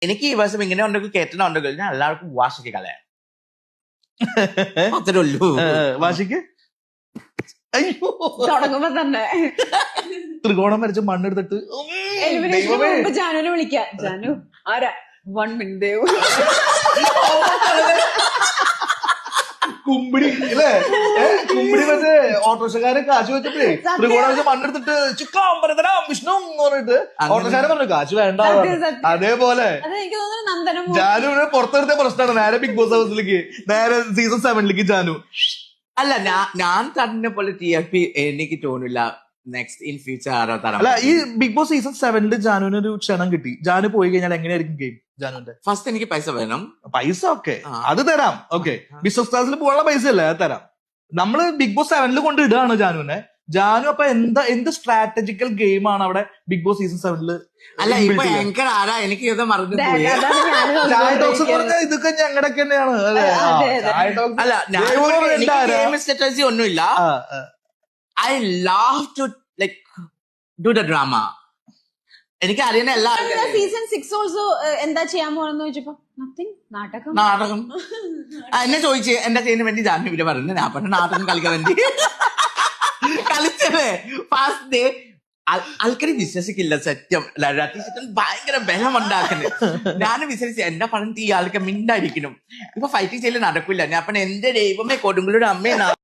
എനിക്ക് ഈ വർഷം ഇങ്ങനെ ഉണ്ടെങ്കിൽ കേട്ടണ ഉണ്ടെങ്കിൽ ഞാൻ എല്ലാവർക്കും വാശിക്ക് കളയാം. അത്രേ ഉള്ളൂ. വാശിക്ക് അയ്യോ തുടങ്ങുമ്പോ തന്നെ ത്രികോണം വരച്ച് മണ്ണെടുത്തിട്ട് എലിമിനേഷന് മുമ്പ് ജാനുവിനെ വിളിക്കാം. ജാനു ആരാ 1 minute കുമ്പിടി അല്ലേ? കുമ്പിടി മറ്റേ ഓട്ടോറിക്ഷക്കാരൻ കാശ് വെച്ചപ്പോഴേ ത്രികോണം വെച്ച് മണ്ണെടുത്തിട്ട് ചിക്കാമ്പരത്തനാ വിഷ്ണു എന്ന് പറഞ്ഞിട്ട് ഓട്ടോറിക്ഷക്കാരൻ പറഞ്ഞു കാശ് വേണ്ട. അതേപോലെ അതെനിക്ക് തോന്നുന്നു നന്ദനം ജാനുവിനെ പുറത്തെടുത്ത പ്രശ്നമാണ്. നേരെ ബിഗ് ബോസ് ഹൗസിലേക്ക്, നേരെ സീസൺ 7ലേക്ക് ജാനു. അല്ല ഞാൻ തന്നെ പോലെ TRP എനിക്ക് തോന്നില്ല നെക്സ്റ്റ് ഇൻ ഫ്യൂച്ചർ ആരോ തരാം. അല്ല ഈ ബിഗ് ബോസ് സീസൺ 7 ജാനുവിന് ഒരു ക്ഷണം കിട്ടി. ജാനു പോയി കഴിഞ്ഞാൽ എങ്ങനെയായിരിക്കും ഗെയിം ജാനുവിന്റെ? ഫസ്റ്റ് എനിക്ക് പൈസ വേണം. പൈസ ഓക്കെ അത് തരാം. ഓക്കെ ബിസിനസ് ക്ലാസ്സിൽ പോകാനുള്ള പൈസ അല്ലേ അത് തരാം. നമ്മള് ബിഗ് ബോസ് 7 കൊണ്ട് ഇടുകയാണ് ജാനുവിനെ. ജാനു അപ്പൊ എന്ത് സ്ട്രാറ്റജിക്കൽ ഗെയിം ആണ് അവിടെ ബിഗ് ബോസ് സീസൺ 7 അല്ല ഇപ്പൊ ആങ്കർ ആരാ എനിക്ക് ഇത് മറന്നു പോയി. ചായ ടോക്സ് പറഞ്ഞ ഇതൊക്കെ ഞങ്ങളുടെ തന്നെയാണ്. അല്ല ഞാൻ സ്ട്രാറ്റജി ഒന്നുമില്ല. I love to like do the drama. എനിക്ക് അറിയുന്ന എല്ലാ സീസൺ 6 ഓൾസോ എന്താ ചെയ്യാൻ പോണെന്ന് ചോദിച്ചപ്പോ നാടകം എന്നെ ചോദിച്ച് എന്താ ചെയ്യുന്ന വേണ്ടി ജാനു ഇവിടെ പറഞ്ഞു. ഞാൻ പറഞ്ഞ നാടകം കളിക്കാൻ വേണ്ടി കളിച്ചല്ലേ ഫാസ്റ്റ് ഡേ. ആൾക്കാര് വിശ്വസിക്കില്ല സത്യം. രതീശൻ ഭയങ്കര ബലം ഉണ്ടാക്കുന്നത്. ഞാൻ വിശ്വസിച്ചു എന്നെ പറഞ്ഞിട്ട് ഈ ആൾക്ക് മിണ്ടായിരിക്കണം. ഇപ്പൊ ഫൈറ്റിംഗ് ചെയ്യല് നടക്കില്ല. ഞാൻ പറഞ്ഞ എന്റെ ദൈവമേ കൊടുങ്കളുടെ അമ്മേ